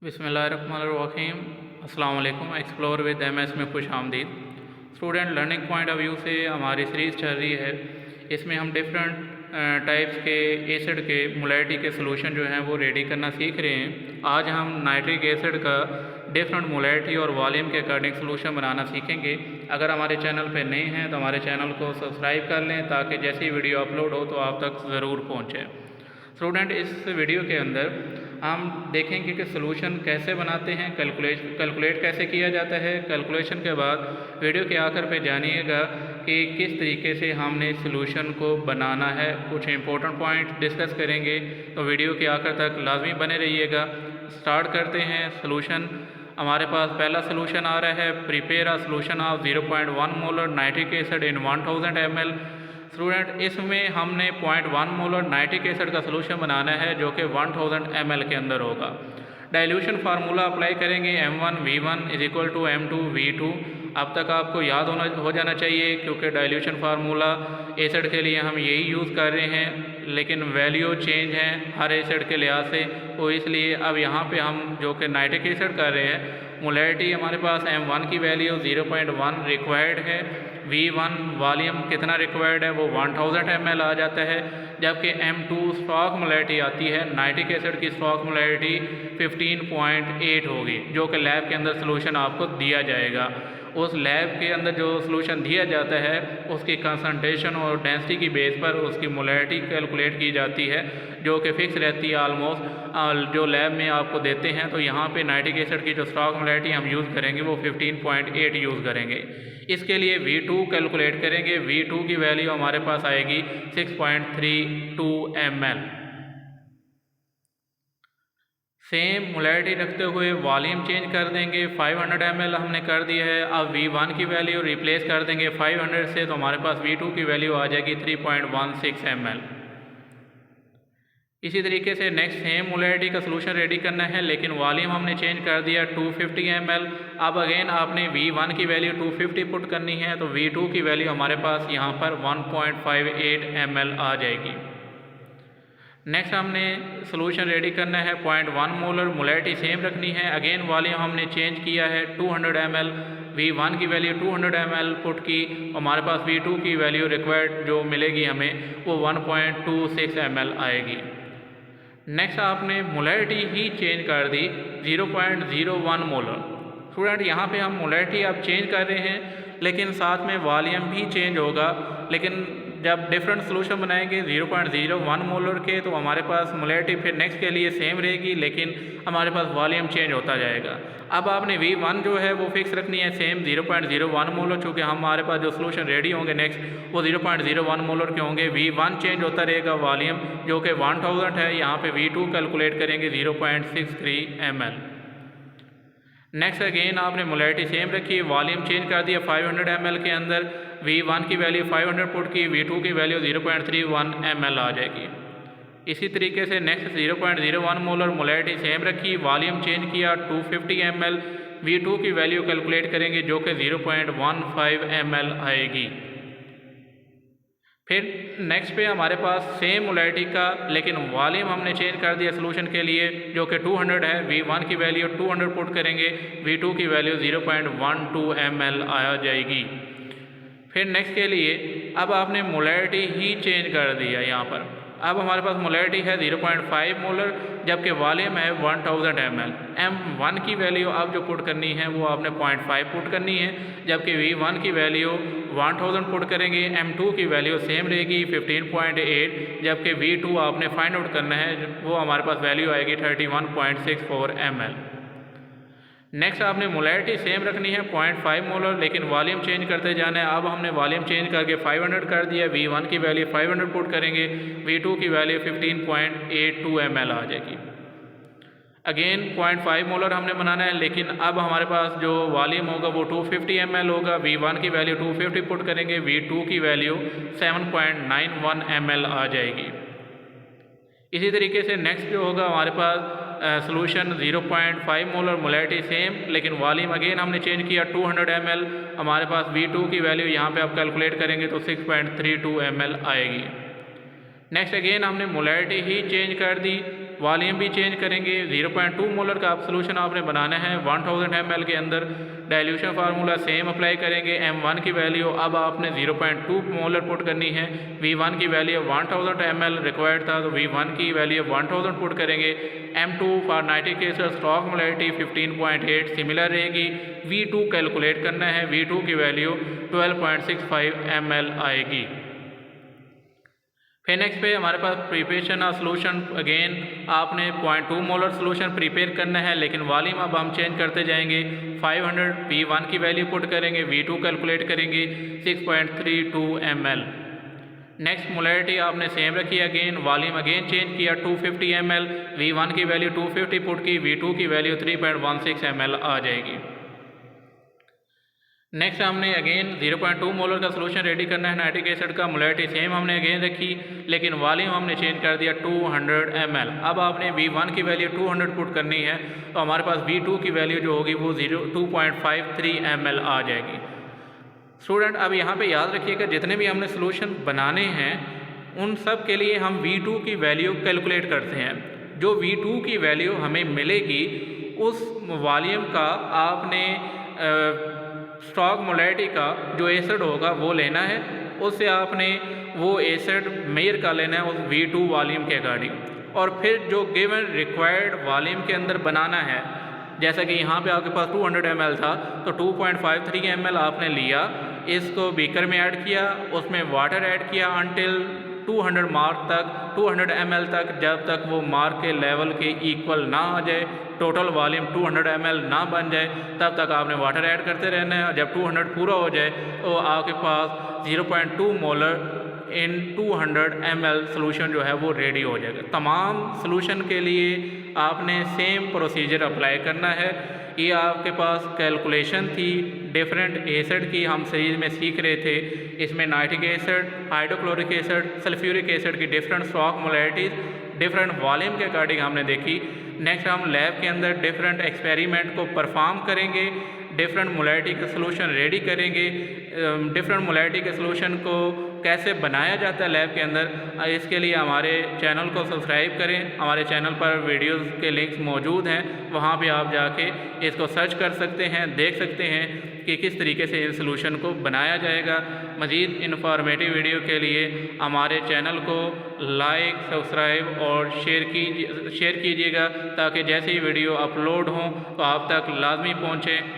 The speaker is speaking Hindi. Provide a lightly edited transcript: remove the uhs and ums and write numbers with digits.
बिस्मिल्लाहिर्रहमानिर्रहीम। अस्सलाम वालेकुम। एक्सप्लोर विद एमएस में खुश आमदीद। Student learning point of view से हमारी सीरीज़ चल रही है। इसमें हम डिफरेंट टाइप्स के एसिड के मोलैरिटी के सॉल्यूशन जो हैं वो रेडी करना सीख रहे हैं। आज हम नाइट्रिक एसिड का डिफरेंट मोलैरिटी और वॉल्यूम के अकॉर्डिंग सॉल्यूशन बनाना सीखेंगे। अगर हमारे चैनल पर नए हैं तो हमारे चैनल को सब्सक्राइब कर लें ताकि जैसी वीडियो अपलोड हो तो आप तक ज़रूर पहुँचे। स्टूडेंट, इस वीडियो के अंदर हम देखेंगे कि सॉल्यूशन कैसे बनाते हैं, कैलकुलेट कैसे किया जाता है। कैलकुलेशन के बाद वीडियो के आखिर पे जानिएगा कि किस तरीके से हमने सॉल्यूशन को बनाना है। कुछ इंपॉर्टेंट पॉइंट डिस्कस करेंगे, तो वीडियो के आखिर तक लाजमी बने रहिएगा। स्टार्ट करते हैं सॉल्यूशन। हमारे पास पहला सॉल्यूशन आ रहा है, prepare a solution of 0.1 molar nitric acid in 1000 ml। Student, इसमें हमने 0.1 मोलर नाइट्रिक एसिड का सॉल्यूशन बनाना है जो कि 1000 ml के अंदर होगा। डाइल्यूशन फार्मूला अप्लाई करेंगे, M1V1 = M2V2। अब तक आपको याद हो जाना चाहिए क्योंकि डाइल्यूशन फार्मूला एसिड के लिए हम यही यूज़ कर रहे हैं, लेकिन वैल्यू चेंज है हर एसिड के लिहाज से, तो इसलिए अब यहाँ पे हम जो कि नाइट्रिक एसिड कर रहे हैं, मोलैरिटी हमारे पास M1 की वैल्यू 0.1 रिक्वायर्ड है। V1 वॉल्यूम कितना रिक्वायर्ड है वो 1000 ml आ जाता है, जबकि M2 स्टॉक मोलैरिटी आती है। नाइट्रिक एसिड की स्टॉक मोलैरिटी 15.8 होगी, जो कि लैब के अंदर सॉल्यूशन आपको दिया जाएगा। उस लैब के अंदर जो सॉल्यूशन दिया जाता है उसकी कंसंट्रेशन और डेंसिटी की बेस पर उसकी मोलैरिटी कैलकुलेट की जाती है, जो कि फिक्स रहती है ऑलमोस्ट जो लैब में आपको देते हैं। तो यहाँ पे नाइट्रिक एसिड की जो स्टॉक मोलैरिटी हम यूज़ करेंगे वो 15.8 यूज़ करेंगे। इसके लिए V2 कैलकुलेट करेंगे। V2 की वैल्यू हमारे पास आएगी 6.32 ml। सेम मोलैरिटी रखते हुए वॉल्यूम चेंज कर देंगे, 500 ml हमने कर दिया है। अब V1 की वैल्यू रिप्लेस कर देंगे 500 से, तो हमारे पास V2 की वैल्यू आ जाएगी 3.16 ml। इसी तरीके से नेक्स्ट सेम मोलैरिटी का सॉल्यूशन रेडी करना है, लेकिन वॉल्यूम हमने चेंज कर दिया 250 ml। अब अगेन आपने V1 की वैल्यू 250 पुट करनी है, तो V2 की वैल्यू हमारे पास यहाँ पर 1.58 ml आ जाएगी। नेक्स्ट हमने सॉल्यूशन रेडी करना है 0.1 मोलर, मोलैरिटी सेम रखनी है। अगेन वॉल्यूम हमने चेंज किया है 200 ml। V1 की वैल्यू 200 ml पुट की, हमारे पास V2 की वैल्यू रिक्वायर्ड जो मिलेगी हमें वो 1.26 ml आएगी। नेक्स्ट आपने मोलैरिटी ही चेंज कर दी 0.01 मोलर। स्टूडेंट, यहाँ पे हम मोलैरिटी अब चेंज कर रहे हैं, लेकिन साथ में वॉल्यूम भी चेंज होगा। लेकिन जब डिफरेंट सॉल्यूशन बनाएंगे 0.01 मोलर के, तो हमारे पास मोलैरिटी फिर नेक्स्ट के लिए सेम रहेगी, लेकिन हमारे पास वॉल्यूम चेंज होता जाएगा। अब आपने V1 जो है वो फिक्स रखनी है सेम 0.01 मोलर, चूँकि हमारे पास जो सॉल्यूशन रेडी होंगे नेक्स्ट वो 0.01 मोलर के होंगे। V1 चेंज होता रहेगा, वॉल्यूम जो कि 1000 है, यहाँ पे V2 कैलकुलेट करेंगे 0.63 ml। नेक्स्ट अगेन आपने मोलैरिटी सेम रखी, वॉल्यूम चेंज कर दिया 500 ml के अंदर। V1 की वैल्यू 500 पुट की, V2 की वैल्यू 0.31 ml आ जाएगी। इसी तरीके से नेक्स्ट 0.01 मोलर मोलैरिटी सेम रखी, वॉल्यूम चेंज किया 250 ml। V2 की वैल्यू कैलकुलेट करेंगे जो कि 0.15 ml आएगी। फिर नेक्स्ट पे हमारे पास सेम मोलैरिटी का, लेकिन वॉल्यूम हमने चेंज कर दिया सॉल्यूशन के लिए जो कि 200 है। V1 की वैल्यू 200 पुट करेंगे, V2 की वैल्यू 0.12 ml आ जाएगी। फिर नेक्स्ट के लिए अब आपने मोलैरिटी ही चेंज कर दिया यहाँ पर। अब हमारे पास मोलैरिटी है 0.5 मोलर, जबकि वॉल्यूम है 1000 ml। M1 की वैल्यू अब जो पुट करनी है वो आपने 0.5 पुट करनी है, जबकि V1 की वैल्यू 1000 पुट करेंगे। M2 की वैल्यू सेम रहेगी 15.8, जबकि V2 आपने फाइंड आउट करना है, वो हमारे पास वैल्यू आएगी 31.64 ml। नेक्स्ट आपने मोलैरिटी सेम रखनी है 0.5 मोलर, लेकिन वॉल्यूम चेंज करते जाना है। अब हमने वॉल्यूम चेंज करके 500 कर दिया, V1 की वैल्यू 500 पुट करेंगे, V2 की वैल्यू 15.82 ml आ जाएगी। अगेन 0.5 मोलर हमने बनाना है, लेकिन अब हमारे पास जो वॉल्यूम होगा वो 250 ml होगा। V1 की वैल्यू 250 पुट करेंगे, V2 की वैल्यू 7.91 ml आ जाएगी। इसी तरीके से नेक्स्ट जो होगा हमारे पास सॉल्यूशन 0.5 मोलर, मोलैरिटी सेम, लेकिन वॉल्यूम अगेन हमने चेंज किया 200 ml। हमारे पास V2 की वैल्यू यहाँ पे आप कैलकुलेट करेंगे तो 6.32 ml आएगी। नेक्स्ट अगेन हमने मोलैरिटी ही चेंज कर दी वॉल्यूम भी चेंज करेंगे। 0.2 मोलर का आप सोल्यूशन आपने बनाना है 1000 ml के अंदर। डाइल्यूशन फार्मूला सेम अप्लाई करेंगे। M1 की वैल्यू अब आपने 0.2 मोलर पुट करनी है। V1 की वैल्यू 1000 ml रिक्वायर्ड था, तो V1 की वैल्यू 1000 पुट करेंगे। M2 for nitric acid stock molarity 15.8 similar रहेगी। V2 कैलकुलेट करना है, V2 की वैल्यू 12.65 ml आएगी। फिर नेक्स्ट पे हमारे पास प्रिपरेशन ऑफ सोल्यूशन। अगेन आपने 0.2 मोलर सोल्यूशन प्रिपेयर करना है, लेकिन वॉल्यूम अब हम चेंज करते जाएंगे। 500 V1 की वैल्यू पुट करेंगे, V2 कैलकुलेट करेंगे 6.32 ml। नेक्स्ट मोलैरिटी आपने सेम रखी, अगेन वॉल्यूम अगेन चेंज किया 250 ml। V1 की वैल्यू 250 पुट की, V2 की वैल्यू 3.16 ml आ जाएगी। नेक्स्ट हमने अगेन 0.2 मोलर का सोल्यूशन रेडी करना है नाइट्रिक एसिड का। मोलैरिटी सेम हमने अगेन रखी, लेकिन वॉल्यूम हमने चेंज कर दिया 200 ml। अब आपने V1 की वैल्यू 200 पुट करनी है, तो हमारे पास V2 की वैल्यू जो होगी वो 2.53 ml आ जाएगी। स्टूडेंट अब यहाँ पे याद रखिएगा, जितने भी हमने सोल्यूशन बनाने हैं उन सब के लिए हम V2 की वैल्यू कैलकुलेट करते हैं। जो V2 की वैल्यू हमें मिलेगी उस वॉल्यूम का आपने स्टॉक मोलैरिटी का जो एसिड होगा वो लेना है, उससे आपने वो एसिड मेजर कर लेना है उस V2 वॉल्यूम के अकॉर्डिंग, और फिर जो गिवन रिक्वायर्ड वॉल्यूम के अंदर बनाना है। जैसा कि यहाँ पे आपके पास 200 ml था, तो 2.53 ml आपने लिया, इसको बीकर में ऐड किया, उसमें वाटर ऐड किया अनटिल 200 मार्क तक, 200 ml तक, जब तक वो मार्क के लेवल के इक्वल ना आ जाए, टोटल वॉल्यूम 200 ml ना बन जाए, तब तक आपने वाटर ऐड करते रहना है। जब 200 पूरा हो जाए तो आपके पास 0.2 मोलर इन 200 ml सोल्यूशन जो है वो रेडी हो जाएगा। तमाम सोल्यूशन के लिए आपने सेम प्रोसीजर अप्लाई करना है। ये आपके पास कैलकुलेशन थी डिफरेंट एसिड की, हम सीरीज में सीख रहे थे। इसमें nitric acid, hydrochloric acid, sulphuric acid की डिफरेंट स्टॉक मोलैरिटीज़ डिफरेंट वॉल्यूम के अकॉर्डिंग हमने देखी। नेक्स्ट हम लैब के अंदर डिफरेंट एक्सपेरिमेंट को परफॉर्म करेंगे, डिफरेंट मोलैरिटी के सोल्यूशन रेडी करेंगे, डिफरेंट मोलैरिटी के सोल्यूशन को कैसे बनाया जाता है लैब के अंदर। इसके लिए हमारे चैनल को सब्सक्राइब करें। हमारे चैनल पर वीडियोस के लिंक्स मौजूद हैं, वहाँ पे आप जाके इसको सर्च कर सकते हैं, देख सकते हैं कि किस तरीके से इस सोल्यूशन को बनाया जाएगा। मज़ीद इन्फॉर्मेटिव वीडियो के लिए हमारे चैनल को लाइक, सब्सक्राइब और शेयर कीजिएगा, ताकि जैसे ही वीडियो अपलोड हों तो आप तक लाजमी पहुँचें।